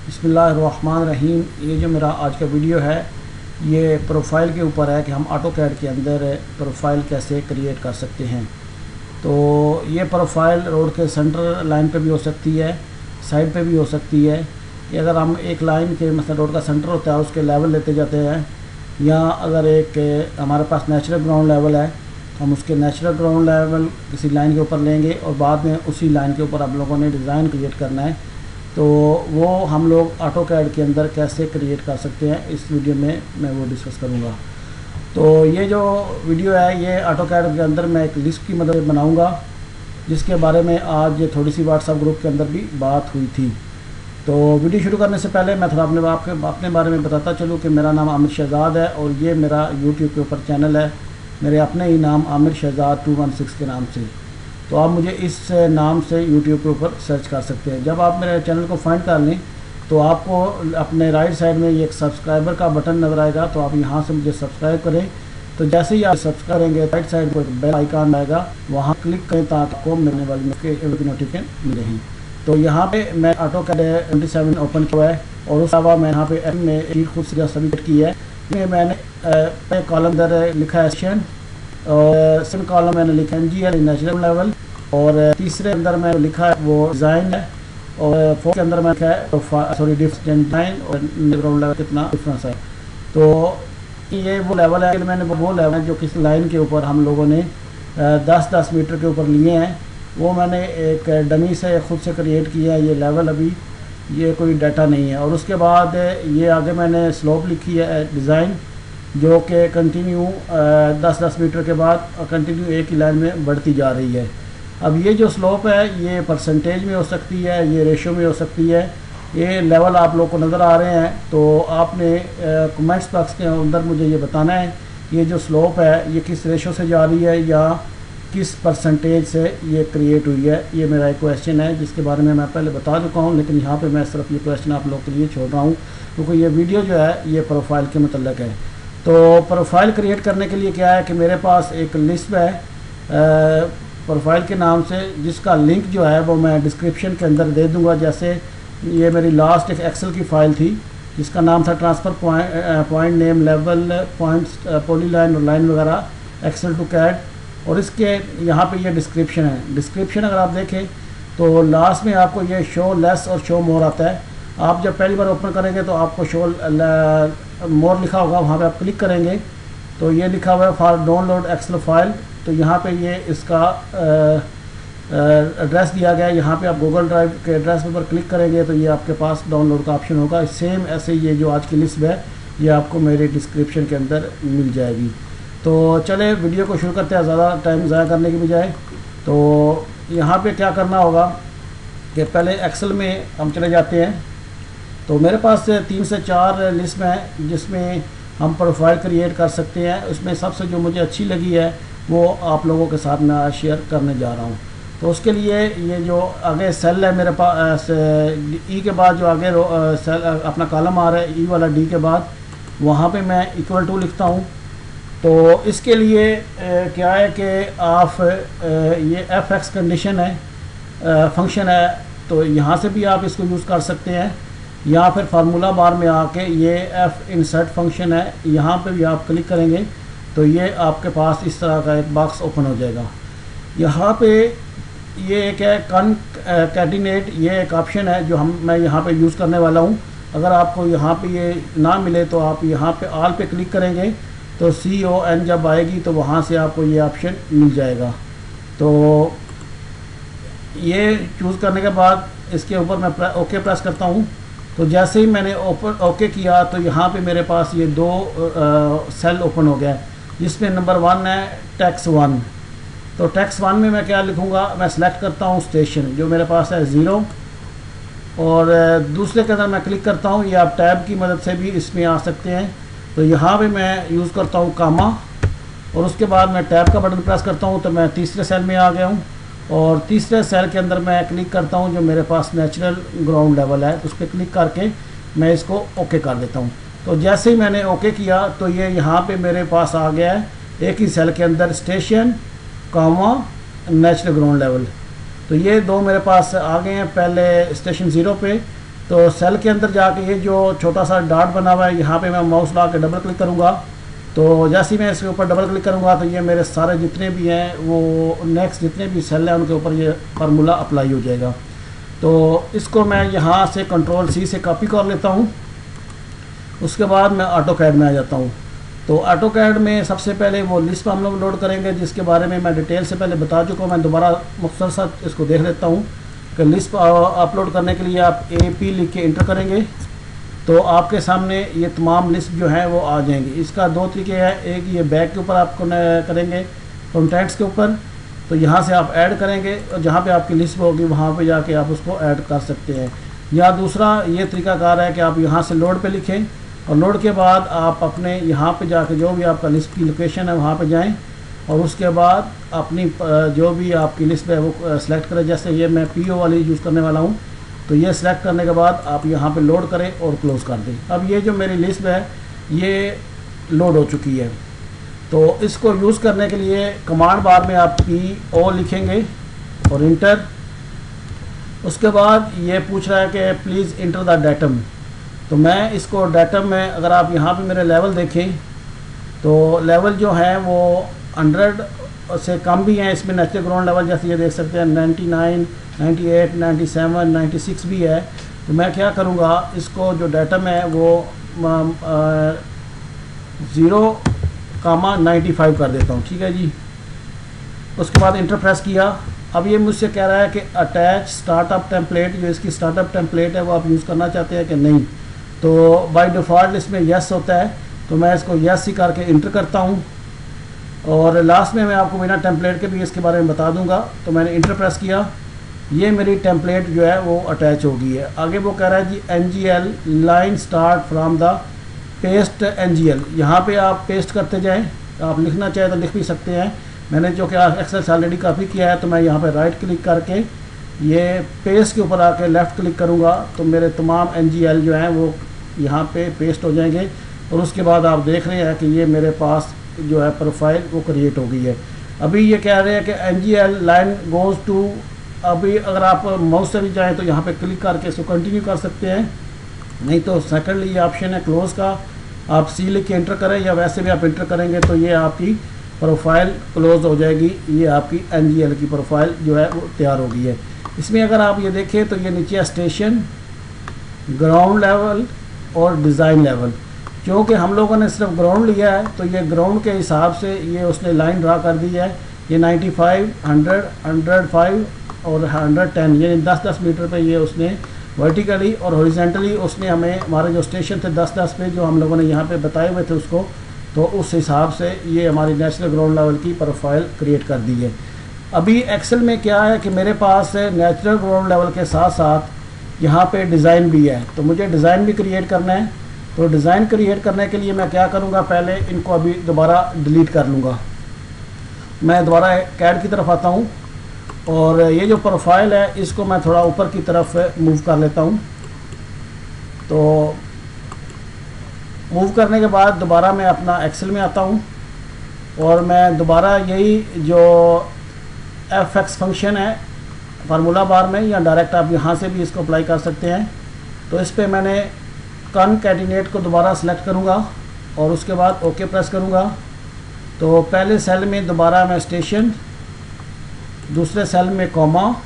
बिस्मिल्लाहिर्रहमानिर्रहीम। ये जो मेरा आज का वीडियो है ये प्रोफाइल के ऊपर है कि हम ऑटोकैड के अंदर प्रोफाइल कैसे क्रिएट कर सकते हैं। तो ये प्रोफाइल रोड के सेंटर लाइन पे भी हो सकती है, साइड पे भी हो सकती है। कि अगर हम एक लाइन के मतलब रोड का सेंटर होता है उसके लेवल लेते जाते हैं, या अगर एक हमारे पास नेचुरल ग्राउंड लेवल है हम उसके नेचुरल ग्राउंड लेवल किसी लाइन के ऊपर लेंगे और बाद में उसी लाइन के ऊपर आप लोगों ने डिज़ाइन क्रिएट करना है। तो वो हम लोग ऑटोकैड के अंदर कैसे क्रिएट कर सकते हैं इस वीडियो में मैं वो डिस्कस करूँगा। तो ये जो वीडियो है ये ऑटोकैड के अंदर मैं एक लिस्ट की मदद बनाऊँगा जिसके बारे में आज थोड़ी सी व्हाट्सएप ग्रुप के अंदर भी बात हुई थी। तो वीडियो शुरू करने से पहले मैं थोड़ा अपने बारे में बताता चलूँ कि मेरा नाम आमिर शहजाद है और ये मेरा यूट्यूब के ऊपर चैनल है, मेरे अपने ही नाम आमिर शहजाद 216 के नाम से। तो आप मुझे इस नाम से यूट्यूब के ऊपर सर्च कर सकते हैं। जब आप मेरे चैनल को फाइंड कर लें तो आपको अपने राइट साइड में ये एक सब्सक्राइबर का बटन नज़र आएगा, तो आप यहाँ से मुझे सब्सक्राइब करें। तो जैसे ही आप सब्सक्राइब करेंगे राइट साइड पर एक बेल आइकन आएगा, वहाँ क्लिक करें ताकि आपको मिलने वाली नोटिफिकेशन मिले। तो यहाँ पे मैं ऑटोकैड 27 ओपन किया है और उस अलावा मैं यहाँ पे में खुद से सबमिट की है। मैंने कॉलम दर लिखा है सेशन और सेकंड कॉलम मैंने लिखा है NGL नेचुरल लेवल, और तीसरे अंदर मैंने लिखा है वो डिज़ाइन है, और फोर्थ के अंदर मैं लिखा है डिज़ाइन और ग्राउंड लेवल कितना डिफरेंस है। तो ये वो लेवल है, मैंने वो लेवल है जो किस लाइन के ऊपर हम लोगों ने 10-10 मीटर के ऊपर लिए हैं, वो मैंने एक डमी से खुद से क्रिएट किया है। ये लेवल अभी ये कोई डाटा नहीं है। और उसके बाद ये आगे मैंने स्लोप लिखी है डिज़ाइन जो कि कंटिन्यू 10-10 मीटर के बाद कंटिन्यू एक ही लाइन में बढ़ती जा रही है। अब ये जो स्लोप है ये परसेंटेज में हो सकती है, ये रेशो में हो सकती है। ये लेवल आप लोग को नज़र आ रहे हैं, तो आपने कमेंट्स बॉक्स के अंदर मुझे ये बताना है ये जो स्लोप है ये किस रेशो से जा रही है या किस परसेंटेज से ये क्रिएट हुई है। ये मेरा एक क्वेश्चन है जिसके बारे में मैं पहले बता चुका हूँ, लेकिन यहाँ पे मैं सिर्फ ये क्वेश्चन आप लोगों के लिए छोड़ रहा हूँ क्योंकि ये वीडियो जो है ये प्रोफाइल के मतलब है। तो प्रोफाइल क्रिएट करने के लिए क्या है कि मेरे पास एक लिस्ट है प्रोफाइल के नाम से, जिसका लिंक जो है वो मैं डिस्क्रिप्शन के अंदर दे दूँगा। जैसे ये मेरी लास्ट एक एक्सेल की फ़ाइल थी जिसका नाम था transfer point name level points polyline और लाइन वगैरह एक्सेल टू कैड, और इसके यहाँ पे ये डिस्क्रिप्शन है। डिस्क्रिप्शन अगर आप देखें तो लास्ट में आपको ये शो लेस और शो मोर आता है। आप जब पहली बार ओपन करेंगे तो आपको शो मोर लिखा होगा, वहाँ पे आप क्लिक करेंगे तो ये लिखा हुआ है फॉर डाउनलोड एक्सेल फाइल। तो यहाँ पे ये इसका एड्रेस दिया गया है। यहाँ पे आप गूगल ड्राइव के एड्रेस पर क्लिक करेंगे तो ये आपके पास डाउनलोड का ऑप्शन होगा। सेम ऐसे ये जो आज की लिस्ट है ये आपको मेरे डिस्क्रिप्शन के अंदर मिल जाएगी। तो चले वीडियो को शुरू करते हैं ज़्यादा टाइम ज़ाया करने की बजाय। तो यहाँ पे क्या करना होगा कि पहले एक्सेल में हम चले जाते हैं। तो मेरे पास 3 से 4 लिस्ट है जिसमें हम प्रोफाइल क्रिएट कर सकते हैं। उसमें सबसे जो मुझे अच्छी लगी है वो आप लोगों के साथ मैं शेयर करने जा रहा हूँ। तो उसके लिए ये जो आगे सेल है मेरे पास ई के बाद जो आगे सेल अपना कॉलम आ रहा है ई वाला डी के बाद, वहाँ पे मैं इक्वल टू लिखता हूँ। तो इसके लिए क्या है कि आप ये fx कंडीशन है फंक्शन है, तो यहाँ से भी आप इसको यूज़ कर सकते हैं, या फिर फार्मूला बार में आके ये f इंसर्ट फंक्शन है, यहाँ पे भी आप क्लिक करेंगे तो ये आपके पास इस तरह का एक बॉक्स ओपन हो जाएगा। यहाँ पे ये एक है कॉन्कैटिनेट, ये एक ऑप्शन है जो मैं यहाँ पे यूज़ करने वाला हूँ। अगर आपको यहाँ पे ये ना मिले तो आप यहाँ पे ऑल पे क्लिक करेंगे तो CON जब आएगी तो वहाँ से आपको ये ऑप्शन मिल जाएगा। तो ये चूज़ करने के बाद इसके ऊपर मैं ओके प्रेस करता हूँ। तो जैसे ही मैंने ओके किया तो यहाँ पे मेरे पास ये 2 सेल ओपन हो गया है जिसमें नंबर 1 है टैक्स 1। तो टैक्स 1 में मैं क्या लिखूँगा, मैं सेलेक्ट करता हूँ स्टेशन जो मेरे पास है 0, और दूसरे के अंदर मैं क्लिक करता हूँ। ये आप टैब की मदद से भी इसमें आ सकते हैं। तो यहाँ पे मैं यूज़ करता हूँ कामा, और उसके बाद मैं टैब का बटन प्रेस करता हूँ तो मैं तीसरे सेल में आ गया हूँ, और तीसरे सेल के अंदर मैं क्लिक करता हूँ जो मेरे पास नेचुरल ग्राउंड लेवल है, तो उस पर क्लिक करके मैं इसको ओके कर देता हूँ। तो जैसे ही मैंने ओके किया तो ये यहाँ पे मेरे पास आ गया है एक ही सेल के अंदर स्टेशन कामा नेचुरल ग्राउंड लेवल। तो ये 2 मेरे पास आ गए हैं। पहले स्टेशन 0 पे तो सेल के अंदर जाके ये जो छोटा सा डॉट बना हुआ है, यहाँ पे मैं माउस ला के डबल क्लिक करूँगा। तो जैसे ही मैं इसके ऊपर डबल क्लिक करूँगा तो ये मेरे सारे जितने भी हैं वो नेक्स्ट जितने भी सेल हैं उनके ऊपर ये फार्मूला अप्लाई हो जाएगा। तो इसको मैं यहाँ से कंट्रोल सी से कॉपी कर लेता हूँ। उसके बाद मैं ऑटोकैड में आ जाता हूँ। तो ऑटोकैड में सबसे पहले वो लिस्ट हम लोग लोड करेंगे, जिसके बारे में मैं डिटेल से पहले बता चुका हूँ। मैं दोबारा मुख्तसर सा इसको देख लेता हूँ कि लिस्ट अपलोड करने के लिए आप AP लिख के इंटर करेंगे तो आपके सामने ये तमाम लिस्ट जो है वो आ जाएंगी। इसका दो तरीके हैं, एक ये बैक के ऊपर आप करेंगे कॉन्टैक्ट्स के ऊपर, तो यहाँ से आप ऐड करेंगे और जहाँ पे आपकी लिस्ट होगी वहाँ पे जाके आप उसको ऐड कर सकते हैं। या दूसरा ये तरीकाकार है कि आप यहाँ से लोड पे लिखें और लोड के बाद आप अपने यहाँ पे जाके जो भी आपका लिस्ट की लोकेशन है वहाँ पे जाएं और उसके बाद अपनी जो भी आपकी लिस्ट है वो सिलेक्ट करें। जैसे ये मैं PO वाली यूज़ करने वाला हूँ, तो ये सिलेक्ट करने के बाद आप यहाँ पे लोड करें और क्लोज़ कर दें। अब ये जो मेरी लिस्ट है ये लोड हो चुकी है। तो इसको यूज़ करने के लिए कमांड बार में आप PO लिखेंगे और इंटर। उसके बाद ये पूछ रहा है कि प्लीज़ इंटर द डेटम। तो मैं इसको डेटम में, अगर आप यहाँ पे मेरे लेवल देखें तो लेवल जो है वो 100 से कम भी हैं इसमें। नेचुरल ग्राउंड लेवल जैसे ये देख सकते हैं 99, 98, 97, 96 भी है। तो मैं क्या करूँगा, इसको जो डेटम है वो 0,95 कर देता हूँ। ठीक है जी। उसके बाद इंटर प्रेस किया। अब ये मुझसे कह रहा है कि अटैच स्टार्टअप टेम्पलेट, जो इसकी स्टार्टअप टेम्पलेट है वो आप यूज़ करना चाहते हैं कि नहीं। तो बाय डिफ़ॉल्ट इसमें यस होता है, तो मैं इसको यस ही करके इंटर करता हूँ और लास्ट में मैं आपको बिना टेम्पलेट के भी इसके बारे में बता दूंगा। तो मैंने इंटर प्रेस किया, ये मेरी टेम्पलेट जो है वो अटैच हो गई है। आगे वो कह रहा है जी NGL line start from the paste NGL। यहाँ पे आप पेस्ट करते जाएं, आप लिखना चाहें तो लिख भी सकते हैं। मैंने जो कि एक्सेल से ऑलरेडी कॉपी किया है, तो मैं यहाँ पे राइट क्लिक करके ये पेस्ट के ऊपर आके लेफ़्ट क्लिक करूँगा तो मेरे तमाम NGL जो हैं वो यहाँ पे पेस्ट हो जाएंगे। और उसके बाद आप देख रहे हैं कि ये मेरे पास जो है प्रोफाइल वो क्रिएट हो गई है। अभी ये कह रहे हैं कि NGL लाइन गोज़ टू, अभी अगर आप माउस से भी जाएँ तो यहाँ पे क्लिक करके इसको कंटिन्यू कर सकते हैं, नहीं तो सेकेंडली ये ऑप्शन है क्लोज़ का, आप C लिख के इंटर करें या वैसे भी आप इंटर करेंगे तो ये आपकी प्रोफाइल क्लोज हो जाएगी। ये आपकी NGL की प्रोफाइल जो है वो तैयार हो गई है। इसमें अगर आप ये देखें तो ये नीचे स्टेशन, ग्राउंड लेवल और डिज़ाइन लेवल। क्योंकि हम लोगों ने सिर्फ ग्राउंड लिया है तो ये ग्राउंड के हिसाब से ये उसने लाइन ड्रा कर दी है। ये 95, 100, 105 और 110, ये 10-10 मीटर पे ये उसने वर्टिकली और हॉरिजॉन्टली उसने हमें हमारे जो स्टेशन थे 10-10 पे जो हम लोगों ने यहाँ पे बताए हुए थे उसको, तो उस हिसाब से ये हमारी नेशनल ग्राउंड लेवल की प्रोफाइल क्रिएट कर दी है। अभी एक्सेल में क्या है कि मेरे पास नेचुरल ग्राउंड लेवल के साथ साथ यहाँ पे डिज़ाइन भी है, तो मुझे डिज़ाइन भी क्रिएट करना है। तो डिज़ाइन क्रिएट करने के लिए मैं क्या करूँगा, पहले इनको अभी दोबारा डिलीट कर लूँगा। मैं दोबारा कैड की तरफ आता हूँ और ये जो प्रोफाइल है इसको मैं थोड़ा ऊपर की तरफ मूव कर लेता हूँ। तो मूव करने के बाद दोबारा मैं अपना एक्सेल में आता हूँ और मैं दोबारा यही जो FX फंक्शन है फार्मूला बार में, या डायरेक्ट आप यहाँ से भी इसको अप्लाई कर सकते हैं। तो इस पर मैंने कॉनकैटिनेट को दोबारा सेलेक्ट करूँगा और उसके बाद ओके प्रेस करूँगा। तो पहले सेल में दोबारा मैं स्टेशन, दूसरे सेल में कॉमा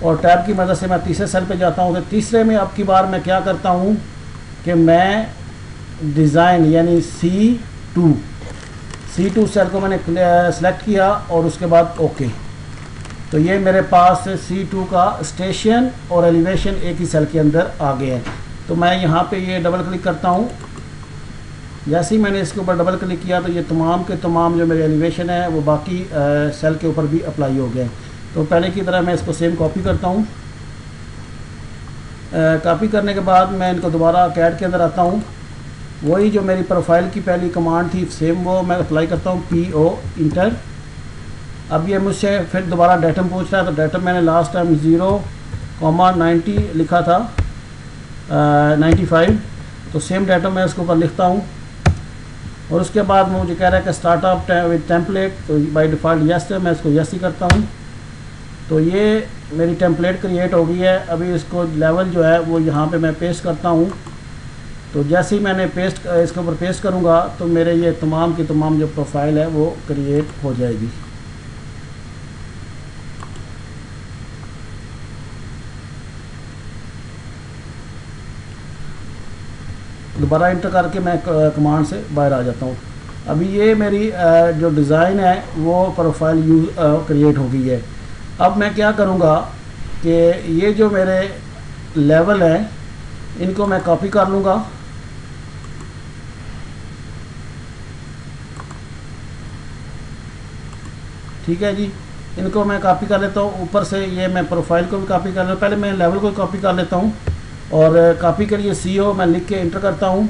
और टैब की मदद से मैं तीसरे सेल पे जाता हूँ। तो तीसरे में अब की बार मैं क्या करता हूँ कि मैं डिज़ाइन यानी C2 सेल को मैंने सेलेक्ट किया और उसके बाद ओके। तो ये मेरे पास C2 का स्टेशन और एलिवेशन एक ही सेल के अंदर आ गए हैं। तो मैं यहाँ पे ये डबल क्लिक करता हूँ। जैसे ही मैंने इसके ऊपर डबल क्लिक किया तो ये तमाम के तमाम जो मेरे एलिवेशन है वो बाकी सेल के ऊपर भी अप्लाई हो गए। तो पहले की तरह मैं इसको सेम कॉपी करता हूँ। कॉपी करने के बाद मैं इनको दोबारा कैड के अंदर आता हूँ। वही जो मेरी प्रोफाइल की पहली कमांड थी सेम वो मैं अप्लाई करता हूँ, PO इंटर। अब ये मुझसे फिर दोबारा डेटम पूछ रहा है। तो डेटम मैंने लास्ट टाइम 0,90 लिखा था, 95। तो सेम डेटम मैं इसके ऊपर लिखता हूँ और उसके बाद मुझे कह रहा है कि स्टार्टअप विद टेम्पलेट, तो बाय डिफ़ॉल्ट यस है, मैं इसको यस ही करता हूँ। तो ये मेरी टेम्पलेट क्रिएट हो गई है। अभी इसको लेवल जो है वो यहाँ पे मैं पेस्ट करता हूँ। तो जैसे ही मैंने पेस्ट इसके ऊपर पेस्ट करूँगा तो मेरे ये तमाम की तमाम जो प्रोफाइल है वो क्रिएट हो जाएगी। दोबारा इंटर करके मैं कमांड से बाहर आ जाता हूँ। अभी ये मेरी जो डिज़ाइन है वो प्रोफाइल क्रिएट हो गई है। अब मैं क्या करूँगा कि ये जो मेरे लेवल हैं इनको मैं कॉपी कर लूँगा। ठीक है जी, इनको मैं कॉपी कर लेता हूँ। ऊपर से ये मैं प्रोफाइल को भी कॉपी कर लेता हूँ। पहले मैं लेवल को कॉपी कर लेता हूँ और कॉपी के लिए CO मैं लिख के इंटर करता हूँ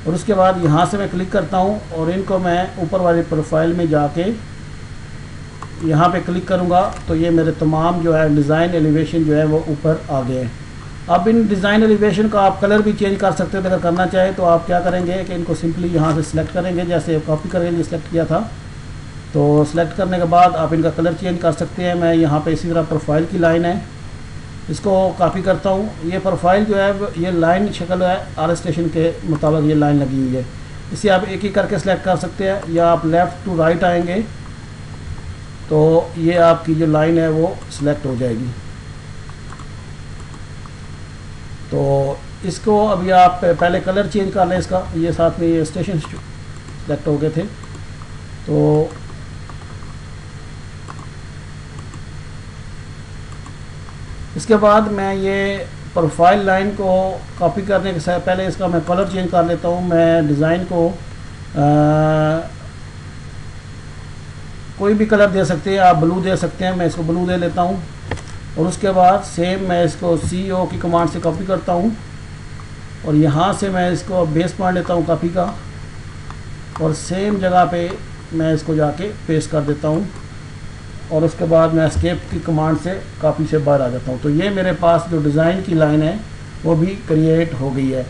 और उसके बाद यहाँ से मैं क्लिक करता हूँ और इनको मैं ऊपर वाली प्रोफाइल में जाके यहाँ पे क्लिक करूँगा तो ये मेरे तमाम जो है डिज़ाइन एलिवेशन जो है वो ऊपर आ गए हैं। अब इन डिज़ाइन एलिवेशन का आप कलर भी चेंज कर सकते हैं। अगर करना चाहे तो आप क्या करेंगे कि इनको सिंपली यहाँ से सिलेक्ट करेंगे, जैसे कॉपी करके सिलेक्ट किया था। तो सिलेक्ट करने के बाद आप इनका कलर चेंज कर सकते हैं। मैं यहाँ पे इसी तरह प्रोफाइल की लाइन है, इसको कॉपी करता हूँ। ये प्रोफाइल जो है ये लाइन शक्ल है, आर स्टेशन के मुताबिक ये लाइन लगी हुई है। इसे आप एक एक करके सिलेक्ट कर सकते हैं या आप लेफ़्ट टू राइट आएंगे तो ये आपकी जो लाइन है वो सिलेक्ट हो जाएगी। तो इसको अभी आप पहले कलर चेंज कर लें इसका। ये साथ में ये स्टेशन सिलेक्ट हो गए थे। तो इसके बाद मैं ये प्रोफाइल लाइन को कॉपी करने के साथ पहले इसका मैं कलर चेंज कर लेता हूँ। मैं डिज़ाइन को कोई भी कलर दे सकते हैं, आप ब्लू दे सकते हैं। मैं इसको ब्लू दे लेता हूँ और उसके बाद सेम मैं इसको CO की कमांड से कॉपी करता हूँ और यहाँ से मैं इसको बेस पॉइंट लेता हूँ कॉपी का और सेम जगह पे मैं इसको जाके पेस्ट कर देता हूँ और उसके बाद मैं एस्केप की कमांड से कॉपी से बाहर आ जाता हूँ। तो ये मेरे पास जो डिज़ाइन की लाइन है वो भी क्रिएट हो गई है।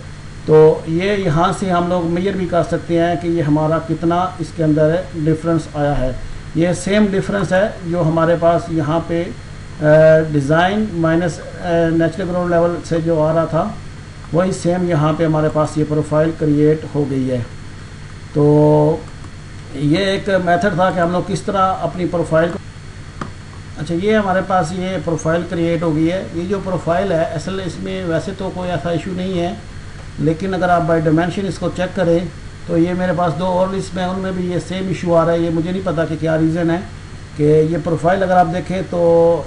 तो ये यहाँ से हम लोग मेजर भी कर सकते हैं कि ये हमारा कितना इसके अंदर डिफरेंस आया है। ये सेम डिफरेंस है जो हमारे पास यहाँ पे design minus natural ground level से जो आ रहा था वही सेम यहाँ पे हमारे पास ये प्रोफाइल क्रिएट हो गई है। तो ये एक मेथड था कि हम लोग किस तरह अपनी प्रोफाइल को अच्छा ये हमारे पास ये प्रोफाइल क्रिएट हो गई है। ये जो प्रोफाइल है असल इसमें वैसे तो कोई ऐसा इशू नहीं है, लेकिन अगर आप बाय डायमेंशन इसको चेक करें तो ये मेरे पास 2 और लिस्ट में उनमें भी ये सेम इशू आ रहा है। ये मुझे नहीं पता कि क्या रीज़न है कि ये प्रोफाइल अगर आप देखें तो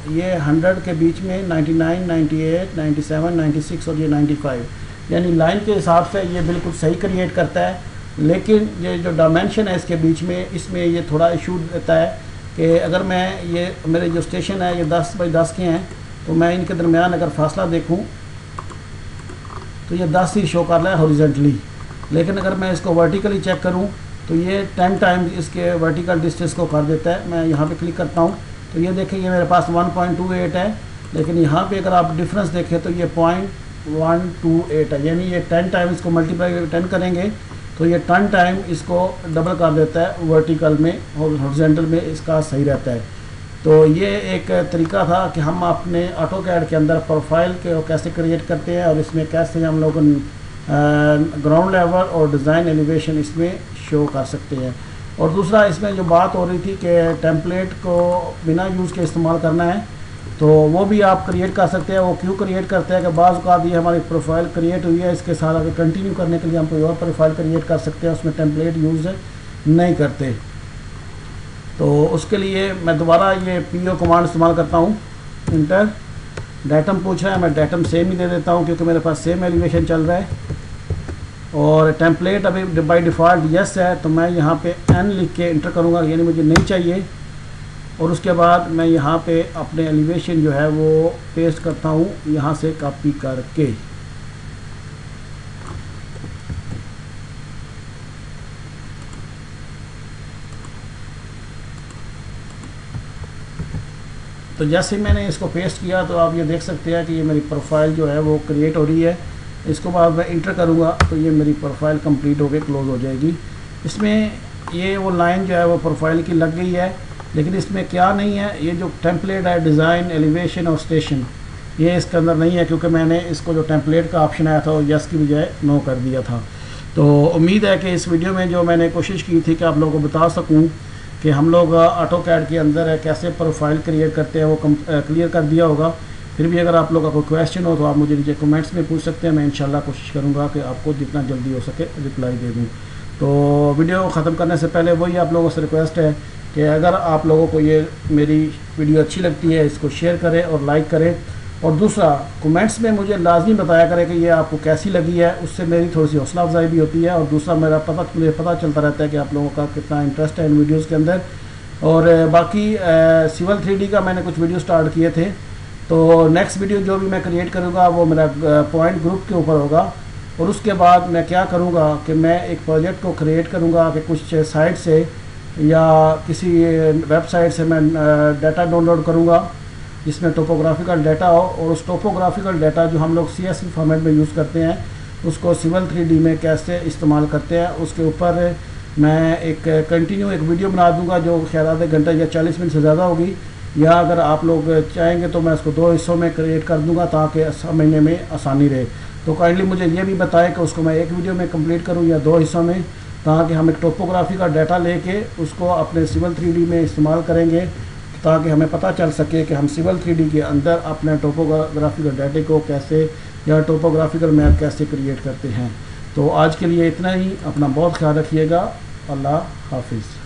ये 100 के बीच में 99, 98, 97, 96 और ये 95 यानी लाइन के हिसाब से ये बिल्कुल सही क्रिएट करता है। लेकिन ये जो डायमेंशन है इसके बीच में इसमें ये थोड़ा इशू रहता है कि अगर मैं ये मेरे जो स्टेशन है ये 10 बाई 10 के हैं तो मैं इनके दरमियान अगर फासला देखूं तो ये 10 ही शो कर रहा है हॉरिजॉन्टली। लेकिन अगर मैं इसको वर्टिकली चेक करूं तो ये 10 टाइम्स इसके वर्टिकल डिस्टेंस को कर देता है। मैं यहाँ पे क्लिक करता हूँ तो ये देखें ये मेरे पास 1.28 है, लेकिन यहाँ पे अगर आप डिफरेंस देखें तो ये 0.128 है। यानी ये 10 टाइम इसको मल्टीप्लाई 10 करेंगे तो ये 10 टाइम इसको डबल कर देता है वर्टिकल में और हॉरिजॉन्टल में इसका सही रहता है। तो ये एक तरीका था कि हम अपने AutoCAD के अंदर प्रोफाइल के कैसे क्रिएट करते हैं और इसमें कैसे हम लोग ग्राउंड लेवल और डिज़ाइन एलिवेशन इसमें शो कर सकते हैं। और दूसरा इसमें जो बात हो रही थी कि टेम्पलेट को बिना यूज़ के इस्तेमाल करना है तो वो भी आप क्रिएट कर सकते हैं। वो क्यों क्रिएट करते हैं कि बाज़ औक़ात ये हमारी प्रोफाइल क्रिएट हुई है, इसके साथ अगर कंटिन्यू करने के लिए हम कोई और प्रोफाइल क्रिएट कर सकते हैं, उसमें टेम्पलेट यूज़ नहीं करते। तो उसके लिए मैं दोबारा ये PO कमांड इस्तेमाल करता हूँ। इंटर डाटम पूछ रहा है, मैं डाटम सेम ही दे देता हूँ क्योंकि मेरे पास सेम एलिवेशन चल रहा है। और टेम्पलेट अभी बाई डिफ़ॉल्ट यस है तो मैं यहाँ पे N लिख के इंटर करूँगा, यानी मुझे नहीं चाहिए। और उसके बाद मैं यहाँ पे अपने एलिवेशन जो है वो पेस्ट करता हूँ यहाँ से कॉपी करके। तो जैसे मैंने इसको पेस्ट किया तो आप ये देख सकते हैं कि ये मेरी प्रोफाइल जो है वो क्रिएट हो रही है। इसको बाद मैं इंटर करूँगा तो ये मेरी प्रोफाइल कंप्लीट होकर क्लोज़ हो जाएगी। इसमें ये वो लाइन जो है वो प्रोफाइल की लग गई है, लेकिन इसमें क्या नहीं है, ये जो टेम्पलेट है डिज़ाइन एलिवेशन और स्टेशन, ये इसके अंदर नहीं है, क्योंकि मैंने इसको जो टेम्पलेट का ऑप्शन आया था वो यस की बजाय नो कर दिया था। तो उम्मीद है कि इस वीडियो में जो मैंने कोशिश की थी कि आप लोगों को बता सकूं कि हम लोग ऑटो कैड के अंदर कैसे प्रोफाइल क्रिएट करते हैं वो क्लियर कर दिया होगा। फिर भी अगर आप लोगों का कोई क्वेश्चन हो तो आप मुझे नीचे कमेंट्स में पूछ सकते हैं, मैं इंशाल्लाह कोशिश करूँगा कि आपको जितना जल्दी हो सके रिप्लाई दे दूँ। तो वीडियो को ख़त्म करने से पहले वही आप लोगों से रिक्वेस्ट है कि अगर आप लोगों को ये मेरी वीडियो अच्छी लगती है इसको शेयर करें और लाइक करें, और दूसरा कमेंट्स में मुझे लाजमी बताया करें कि ये आपको कैसी लगी है, उससे मेरी थोड़ी सी हौसला अफजाई भी होती है, और दूसरा मुझे पता चलता रहता है कि आप लोगों का कितना इंटरेस्ट है इन वीडियोज़ के अंदर। और बाकी सिविल 3D का मैंने कुछ वीडियो स्टार्ट किए थे, तो नेक्स्ट वीडियो जो भी मैं क्रिएट करूँगा वो मेरा पॉइंट ग्रुप के ऊपर होगा। और उसके बाद मैं क्या करूँगा कि मैं एक प्रोजेक्ट को क्रिएट करूँगा कि कुछ साइट से या किसी वेबसाइट से मैं डाटा डाउनलोड करूँगा जिसमें टोपोग्राफिकल डाटा हो, और उस टोपोग्राफिकल डाटा जो हम लोग CSV फॉर्मेट में यूज़ करते हैं उसको सिविल 3D में कैसे इस्तेमाल करते हैं, उसके ऊपर मैं एक कंटिन्यू एक वीडियो बना दूंगा जो ख़ैर आधे घंटे या 40 मिनट से ज़्यादा होगी, या अगर आप लोग चाहेंगे तो मैं इसको 2 हिस्सों में क्रिएट कर दूंगा ताकि समझने में आसानी रहे। तो काइंडली मुझे ये भी बताएं कि उसको मैं एक वीडियो में कंप्लीट करूं या 2 हिस्सों में, ताकि हम एक टोपोग्राफी का डाटा लेके उसको अपने सिविल 3D में इस्तेमाल करेंगे, ताकि हमें पता चल सके कि हम सिविल 3D के अंदर अपने टोपोग्राफिकल डाटे को कैसे या टोपोग्राफिकल मैप कैसे क्रिएट करते हैं। तो आज के लिए इतना ही, अपना बहुत ख्याल रखिएगा। अल्लाह हाफिज़।